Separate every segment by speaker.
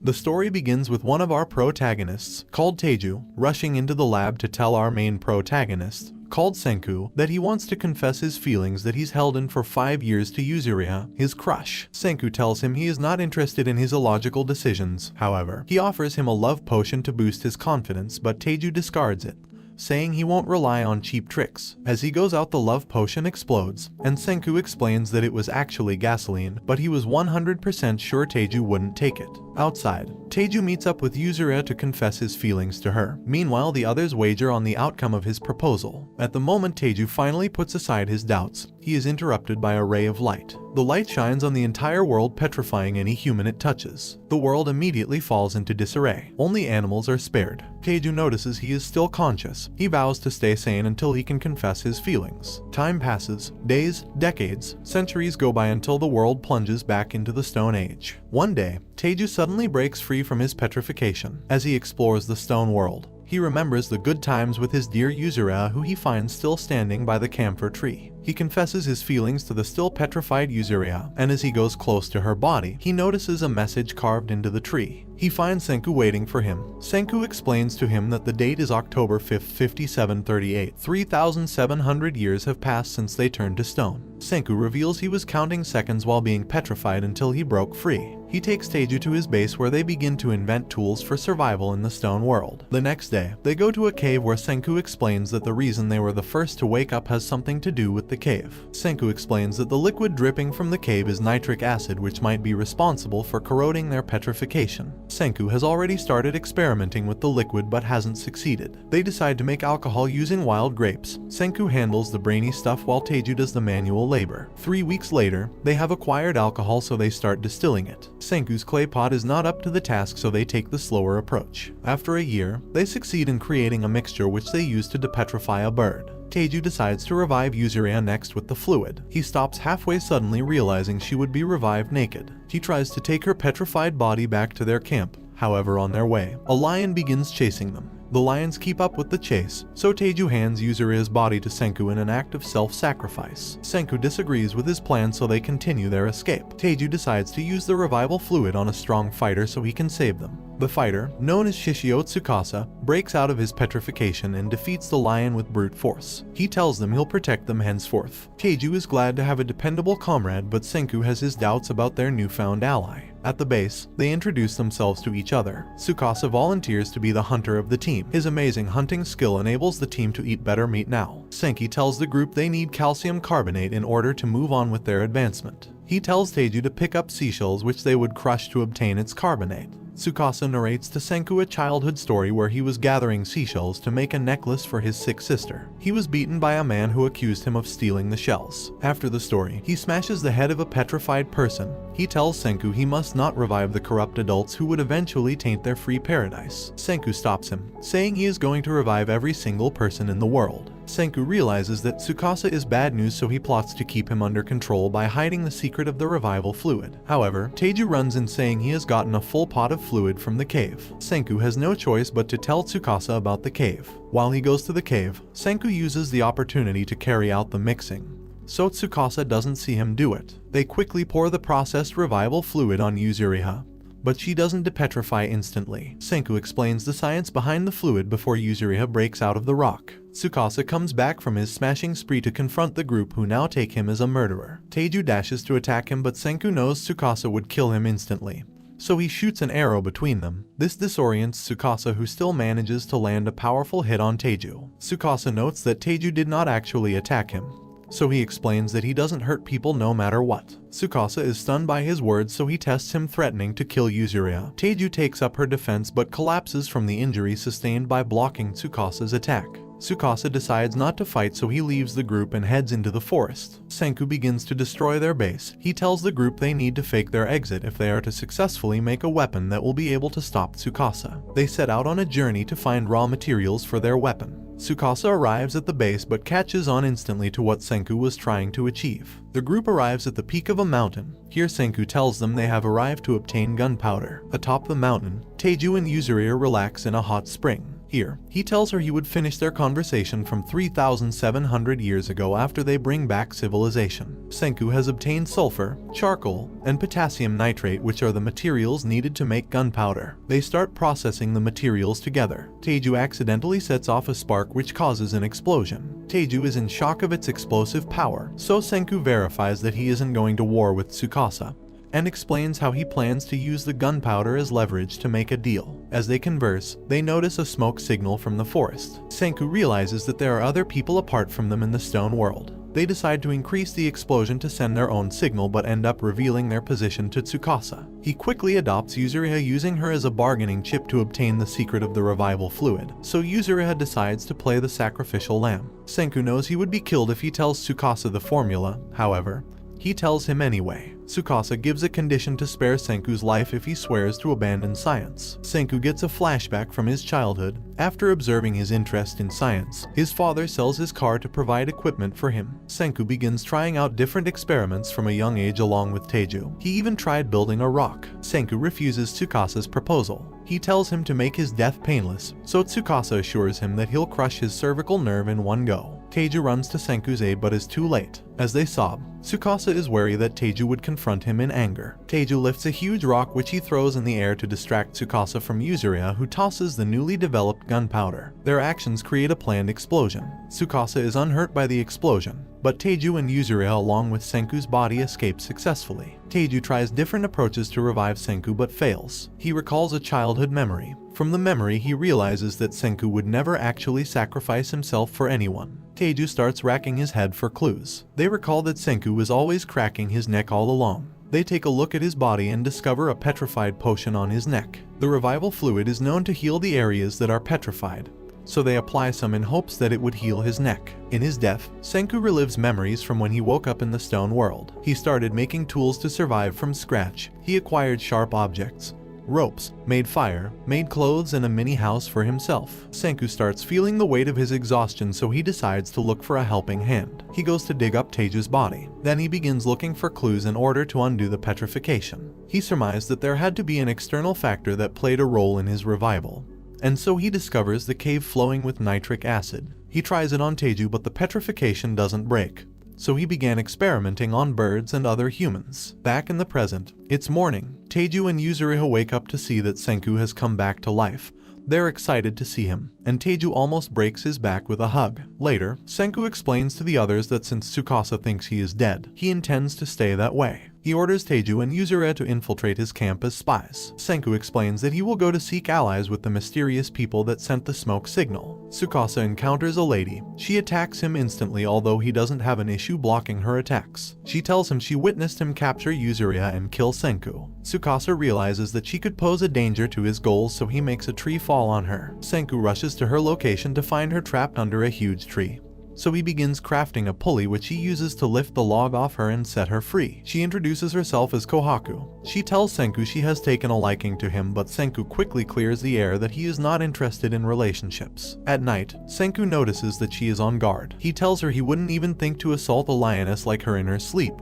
Speaker 1: The story begins with one of our protagonists, called Teju, rushing into the lab to tell our main protagonist, called Senku, that he wants to confess his feelings that he's held in for 5 years to Yuzuriha, his crush. Senku tells him he is not interested in his illogical decisions. However, he offers him a love potion to boost his confidence, but Teju discards it, saying he won't rely on cheap tricks. As he goes out, the love potion explodes, and Senku explains that it was actually gasoline, but he was 100% sure Teju wouldn't take it. Outside, Teju meets up with Yuzuriha to confess his feelings to her. Meanwhile, the others wager on the outcome of his proposal. At the moment Teju finally puts aside his doubts, he is interrupted by a ray of light. The light shines on the entire world, petrifying any human it touches. The world immediately falls into disarray. Only animals are spared. Teju notices he is still conscious. He vows to stay sane until he can confess his feelings. Time passes. Days, decades, centuries go by until the world plunges back into the Stone Age. One day, Teju suddenly breaks free from his petrification. As he explores the stone world, he remembers the good times with his dear Yuzuriha, who he finds still standing by the camphor tree. He confesses his feelings to the still petrified Yuzuriha, and as he goes close to her body, he notices a message carved into the tree. He finds Senku waiting for him. Senku explains to him that the date is October 5th, 5738. 3,700 years have passed since they turned to stone. Senku reveals he was counting seconds while being petrified until he broke free. He takes Teju to his base where they begin to invent tools for survival in the stone world. The next day, they go to a cave where Senku explains that the reason they were the first to wake up has something to do with the cave. Senku explains that the liquid dripping from the cave is nitric acid, which might be responsible for corroding their petrification. Senku has already started experimenting with the liquid but hasn't succeeded. They decide to make alcohol using wild grapes. Senku handles the brainy stuff while Teju does the manual labor. 3 weeks later, they have acquired alcohol, so they start distilling it. Senku's clay pot is not up to the task, so they take the slower approach. After a year, they succeed in creating a mixture which they use to depetrify a bird. Teju decides to revive Yuzuriha next with the fluid. He stops halfway, suddenly realizing she would be revived naked. He tries to take her petrified body back to their camp. However, on their way, a lion begins chasing them. The lions keep up with the chase, so Teju hands Yuzuriha's body to Senku in an act of self-sacrifice. Senku disagrees with his plan, so they continue their escape. Teju decides to use the revival fluid on a strong fighter so he can save them. The fighter, known as Shishio Tsukasa, breaks out of his petrification and defeats the lion with brute force. He tells them he'll protect them henceforth. Teju is glad to have a dependable comrade, but Senku has his doubts about their newfound ally. At the base, they introduce themselves to each other. Tsukasa volunteers to be the hunter of the team. His amazing hunting skill enables the team to eat better meat now. Senki tells the group they need calcium carbonate in order to move on with their advancement. He tells Teju to pick up seashells which they would crush to obtain its carbonate. Tsukasa narrates to Senku a childhood story where he was gathering seashells to make a necklace for his sick sister. He was beaten by a man who accused him of stealing the shells. After the story, he smashes the head of a petrified person. He tells Senku he must not revive the corrupt adults who would eventually taint their free paradise. Senku stops him, saying he is going to revive every single person in the world. Senku realizes that Tsukasa is bad news, so he plots to keep him under control by hiding the secret of the revival fluid. However, Teju runs in saying he has gotten a full pot of fluid from the cave. Senku has no choice but to tell Tsukasa about the cave. While he goes to the cave, Senku uses the opportunity to carry out the mixing, so Tsukasa doesn't see him do it. They quickly pour the processed revival fluid on Yuzuriha, but she doesn't depetrify instantly. Senku explains the science behind the fluid before Yuzuriha breaks out of the rock. Tsukasa comes back from his smashing spree to confront the group, who now take him as a murderer. Teju dashes to attack him, but Senku knows Tsukasa would kill him instantly, so he shoots an arrow between them. This disorients Tsukasa, who still manages to land a powerful hit on Teju. Tsukasa notes that Teju did not actually attack him, so he explains that he doesn't hurt people no matter what. Tsukasa is stunned by his words, so he tests him, threatening to kill Yuzuriha. Teju takes up her defense but collapses from the injury sustained by blocking Tsukasa's attack. Tsukasa decides not to fight, so he leaves the group and heads into the forest. Senku begins to destroy their base. He tells the group they need to fake their exit if they are to successfully make a weapon that will be able to stop Tsukasa. They set out on a journey to find raw materials for their weapon. Tsukasa arrives at the base but catches on instantly to what Senku was trying to achieve. The group arrives at the peak of a mountain. Here Senku tells them they have arrived to obtain gunpowder. Atop the mountain, Teju and Yuzuriha relax in a hot spring. Here, he tells her he would finish their conversation from 3,700 years ago after they bring back civilization. Senku has obtained sulfur, charcoal, and potassium nitrate, which are the materials needed to make gunpowder. They start processing the materials together. Teju accidentally sets off a spark which causes an explosion. Teju is in shock of its explosive power, so Senku verifies that he isn't going to war with Tsukasa, and explains how he plans to use the gunpowder as leverage to make a deal. As they converse, they notice a smoke signal from the forest. Senku realizes that there are other people apart from them in the stone world. They decide to increase the explosion to send their own signal, but end up revealing their position to Tsukasa. He quickly adopts Yuzuriha, using her as a bargaining chip to obtain the secret of the revival fluid, so Yuzuriha decides to play the sacrificial lamb. Senku knows he would be killed if he tells Tsukasa the formula. However, he tells him anyway. Tsukasa gives a condition to spare Senku's life if he swears to abandon science. Senku gets a flashback from his childhood. After observing his interest in science, his father sells his car to provide equipment for him. Senku begins trying out different experiments from a young age along with Teju. He even tried building a rock. Senku refuses Tsukasa's proposal. He tells him to make his death painless, so Tsukasa assures him that he'll crush his cervical nerve in one go. Teju runs to Senku's aid but is too late. As they sob, Tsukasa is wary that Teju would confront him in anger. Teju lifts a huge rock which he throws in the air to distract Tsukasa from Yuzuriha, who tosses the newly developed gunpowder. Their actions create a planned explosion. Tsukasa is unhurt by the explosion, but Teju and Yuzuriha along with Senku's body escape successfully. Teju tries different approaches to revive Senku but fails. He recalls a childhood memory. From the memory, he realizes that Senku would never actually sacrifice himself for anyone. Teju starts racking his head for clues. They recall that Senku was always cracking his neck all along. They take a look at his body and discover a petrified potion on his neck. The revival fluid is known to heal the areas that are petrified, so they apply some in hopes that it would heal his neck. In his death, Senku relives memories from when he woke up in the stone world. He started making tools to survive from scratch. He acquired sharp objects, ropes, made fire, made clothes, and a mini house for himself. Senku starts feeling the weight of his exhaustion, so he decides to look for a helping hand. He goes to dig up Teju's body. Then he begins looking for clues in order to undo the petrification. He surmised that there had to be an external factor that played a role in his revival, and so he discovers the cave flowing with nitric acid. He tries it on Teju, but the petrification doesn't break, so he began experimenting on birds and other humans. Back in the present, it's morning. Teju and Yuzuriha wake up to see that Senku has come back to life. They're excited to see him, and Teju almost breaks his back with a hug. Later, Senku explains to the others that since Tsukasa thinks he is dead, he intends to stay that way. He orders Teju and Yuzuriha to infiltrate his camp as spies. Senku explains that he will go to seek allies with the mysterious people that sent the smoke signal. Tsukasa encounters a lady. She attacks him instantly, although he doesn't have an issue blocking her attacks. She tells him she witnessed him capture Yuzuriha and kill Senku. Tsukasa realizes that she could pose a danger to his goals, so he makes a tree fall on her. Senku rushes to her location to find her trapped under a huge tree, so he begins crafting a pulley which he uses to lift the log off her and set her free. She introduces herself as Kohaku. She tells Senku she has taken a liking to him, but Senku quickly clears the air that he is not interested in relationships. At night, Senku notices that she is on guard. He tells her he wouldn't even think to assault a lioness like her in her sleep.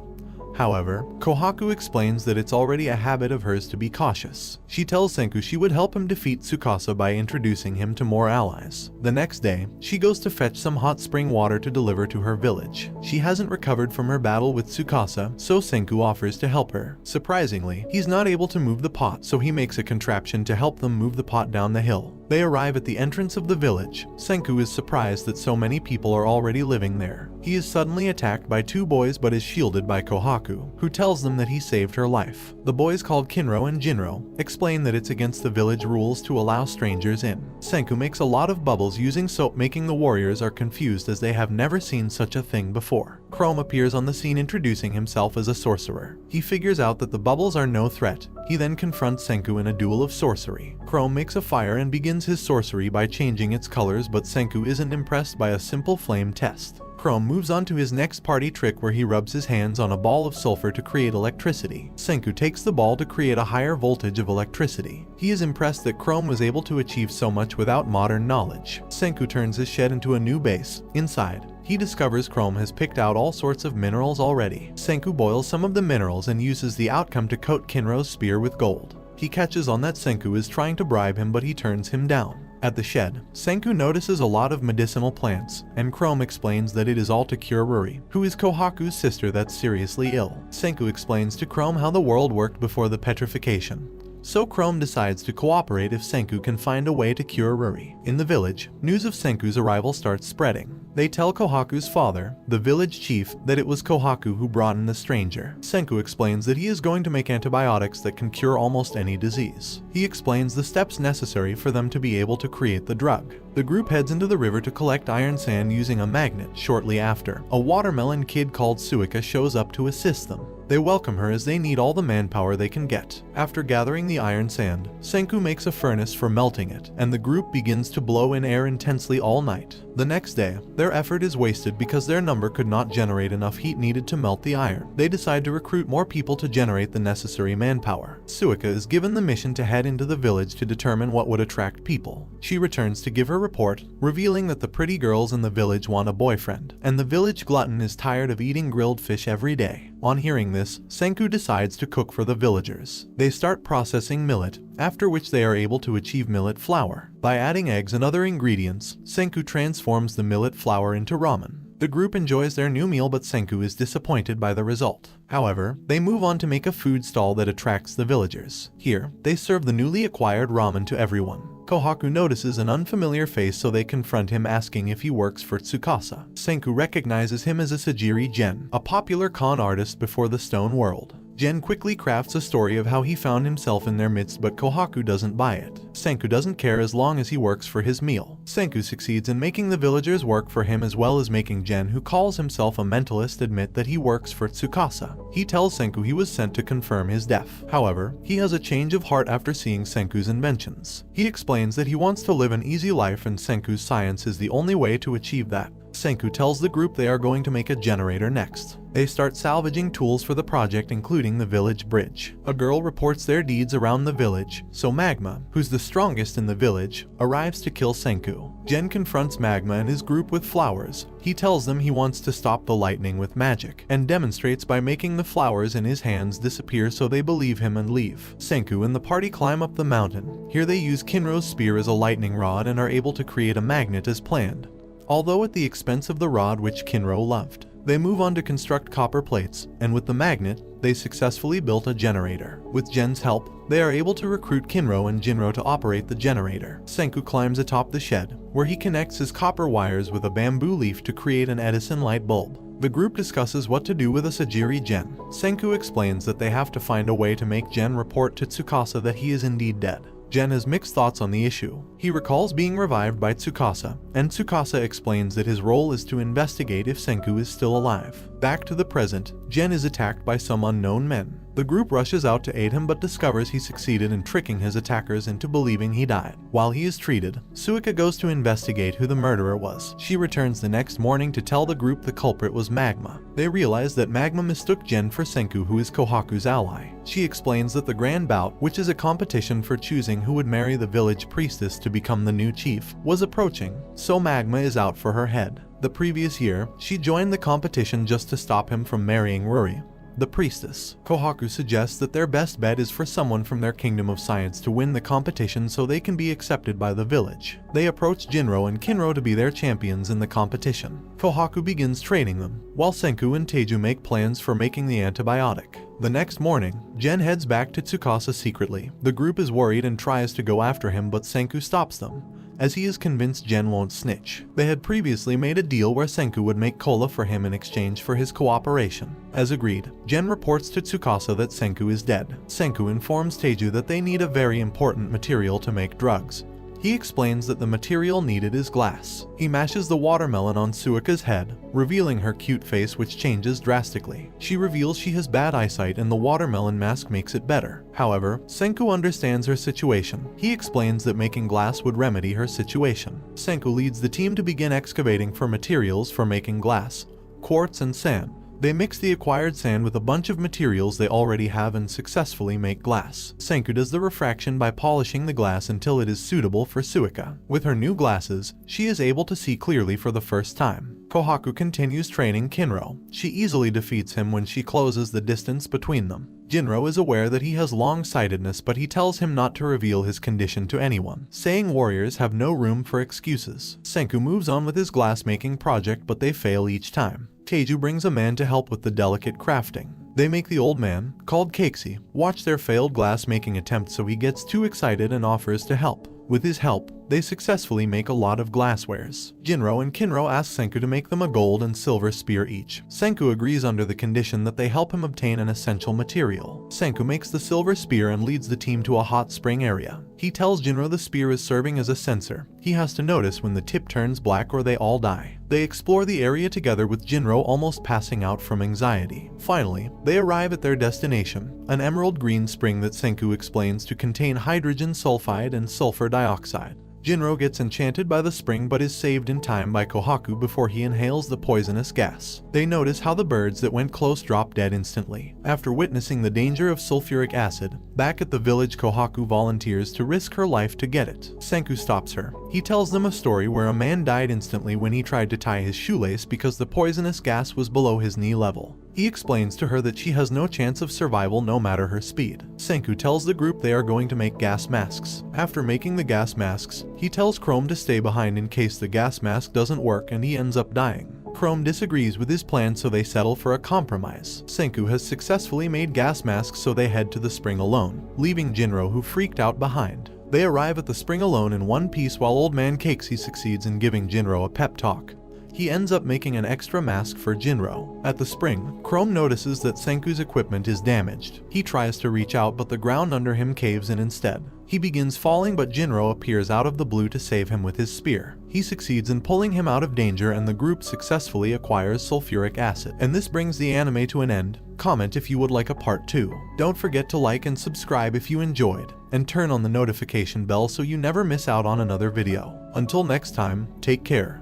Speaker 1: However, Kohaku explains that it's already a habit of hers to be cautious. She tells Senku she would help him defeat Tsukasa by introducing him to more allies. The next day, she goes to fetch some hot spring water to deliver to her village. She hasn't recovered from her battle with Tsukasa, so Senku offers to help her. Surprisingly, he's not able to move the pot, so he makes a contraption to help them move the pot down the hill. They arrive at the entrance of the village. Senku is surprised that so many people are already living there. He is suddenly attacked by two boys but is shielded by Kohaku, who tells them that he saved her life. The boys, called Kinro and Jinro, explain that it's against the village rules to allow strangers in. Senku makes a lot of bubbles using soap, making the warriors are confused as they have never seen such a thing before. Chrome appears on the scene introducing himself as a sorcerer. He figures out that the bubbles are no threat. He then confronts Senku in a duel of sorcery. Chrome makes a fire and begins his sorcery by changing its colors, but Senku isn't impressed by a simple flame test. Chrome moves on to his next party trick, where he rubs his hands on a ball of sulfur to create electricity. Senku takes the ball to create a higher voltage of electricity. He is impressed that Chrome was able to achieve so much without modern knowledge. Senku turns his shed into a new base. Inside, he discovers Chrome has picked out all sorts of minerals already. Senku boils some of the minerals and uses the outcome to coat Kinro's spear with gold. He catches on that Senku is trying to bribe him, but he turns him down. At the shed, Senku notices a lot of medicinal plants, and Chrome explains that it is all to cure Ruri, who is Kohaku's sister that's seriously ill. Senku explains to Chrome how the world worked before the petrification. So Chrome decides to cooperate if Senku can find a way to cure Ruri. In the village, news of Senku's arrival starts spreading. They tell Kohaku's father, the village chief, that it was Kohaku who brought in the stranger. Senku explains that he is going to make antibiotics that can cure almost any disease. He explains the steps necessary for them to be able to create the drug. The group heads into the river to collect iron sand using a magnet. Shortly after, a watermelon kid called Suika shows up to assist them. They welcome her as they need all the manpower they can get. After gathering the iron sand, Senku makes a furnace for melting it, and the group begins to blow in air intensely all night. The next day, their effort is wasted because their number could not generate enough heat needed to melt the iron. They decide to recruit more people to generate the necessary manpower. Suika is given the mission to head into the village to determine what would attract people. She returns to give her report, revealing that the pretty girls in the village want a boyfriend, and the village glutton is tired of eating grilled fish every day. On hearing this, Senku decides to cook for the villagers. They start processing millet, after which they are able to achieve millet flour. By adding eggs and other ingredients, Senku transforms the millet flour into ramen. The group enjoys their new meal, but Senku is disappointed by the result. However, they move on to make a food stall that attracts the villagers. Here, they serve the newly acquired ramen to everyone. Kohaku notices an unfamiliar face, so they confront him asking if he works for Tsukasa. Senku recognizes him as a Sajiri Gen, a popular con artist before the Stone World. Gen quickly crafts a story of how he found himself in their midst, but Kohaku doesn't buy it. Senku doesn't care as long as he works for his meal. Senku succeeds in making the villagers work for him, as well as making Gen, who calls himself a mentalist, admit that he works for Tsukasa. He tells Senku he was sent to confirm his death. However, he has a change of heart after seeing Senku's inventions. He explains that he wants to live an easy life, and Senku's science is the only way to achieve that. Senku tells the group they are going to make a generator next. They start salvaging tools for the project, including the village bridge. A girl reports their deeds around the village, so Magma, who's the strongest in the village, arrives to kill Senku. Gen confronts Magma and his group with flowers. He tells them he wants to stop the lightning with magic, and demonstrates by making the flowers in his hands disappear, so they believe him and leave. Senku and the party climb up the mountain. Here they use Kinro's spear as a lightning rod and are able to create a magnet as planned, although at the expense of the rod which Kinro loved. They move on to construct copper plates, and with the magnet, they successfully built a generator. With Gen's help, they are able to recruit Kinro and Jinro to operate the generator. Senku climbs atop the shed, where he connects his copper wires with a bamboo leaf to create an Edison light bulb. The group discusses what to do with a Sajiri Gen. Senku explains that they have to find a way to make Gen report to Tsukasa that he is indeed dead. Gen has mixed thoughts on the issue. He recalls being revived by Tsukasa, and Tsukasa explains that his role is to investigate if Senku is still alive. Back to the present, Gen is attacked by some unknown men. The group rushes out to aid him, but discovers he succeeded in tricking his attackers into believing he died. While he is treated, Suika goes to investigate who the murderer was. She returns the next morning to tell the group the culprit was Magma. They realize that Magma mistook Gen for Senku, who is Kohaku's ally. She explains that the Grand Bout, which is a competition for choosing who would marry the village priestess to become the new chief, was approaching, so Magma is out for her head. The previous year, she joined the competition just to stop him from marrying Ruri, the priestess. Kohaku suggests that their best bet is for someone from their kingdom of science to win the competition so they can be accepted by the village. They approach Jinro and Kinro to be their champions in the competition. Kohaku begins training them, while Senku and Teiju make plans for making the antibiotic. The next morning, Gen heads back to Tsukasa secretly. The group is worried and tries to go after him, but Senku stops them, as he is convinced Gen won't snitch. They had previously made a deal where Senku would make cola for him in exchange for his cooperation. As agreed, Gen reports to Tsukasa that Senku is dead. Senku informs Teiju that they need a very important material to make drugs. He explains that the material needed is glass. He mashes the watermelon on Suika's head, revealing her cute face, which changes drastically. She reveals she has bad eyesight and the watermelon mask makes it better. However, Senku understands her situation. He explains that making glass would remedy her situation. Senku leads the team to begin excavating for materials for making glass, quartz and sand. They mix the acquired sand with a bunch of materials they already have and successfully make glass. Senku does the refraction by polishing the glass until it is suitable for Suika. With her new glasses, she is able to see clearly for the first time. Kohaku continues training Kinro. She easily defeats him when she closes the distance between them. Jinro is aware that he has long-sightedness, but he tells him not to reveal his condition to anyone, saying warriors have no room for excuses. Senku moves on with his glass-making project, but they fail each time. Teiju brings a man to help with the delicate crafting. They make the old man, called Keiichi, watch their failed glass-making attempt, so he gets too excited and offers to help. With his help, they successfully make a lot of glasswares. Jinro and Kinro ask Senku to make them a gold and silver spear each. Senku agrees under the condition that they help him obtain an essential material. Senku makes the silver spear and leads the team to a hot spring area. He tells Jinro the spear is serving as a sensor. He has to notice when the tip turns black or they all die. They explore the area together with Jinro almost passing out from anxiety. Finally, they arrive at their destination, an emerald green spring that Senku explains to contain hydrogen sulfide and sulfur dioxide. Jinro gets enchanted by the spring but is saved in time by Kohaku before he inhales the poisonous gas. They notice how the birds that went close drop dead instantly. After witnessing the danger of sulfuric acid, back at the village, Kohaku volunteers to risk her life to get it. Senku stops her. He tells them a story where a man died instantly when he tried to tie his shoelace because the poisonous gas was below his knee level. He explains to her that she has no chance of survival no matter her speed. Senku tells the group they are going to make gas masks. After making the gas masks, he tells Chrome to stay behind in case the gas mask doesn't work and he ends up dying. Chrome disagrees with his plan, so they settle for a compromise. Senku has successfully made gas masks, so they head to the spring alone, leaving Jinro, who freaked out, behind. They arrive at the spring alone in one piece while old man Keiichi succeeds in giving Jinro a pep talk. He ends up making an extra mask for Jinro. At the spring, Chrome notices that Senku's equipment is damaged. He tries to reach out, but the ground under him caves in instead. He begins falling, but Jinro appears out of the blue to save him with his spear. He succeeds in pulling him out of danger, and the group successfully acquires sulfuric acid. And this brings the anime to an end. Comment if you would like a part 2. Don't forget to like and subscribe if you enjoyed, and turn on the notification bell so you never miss out on another video. Until next time, take care.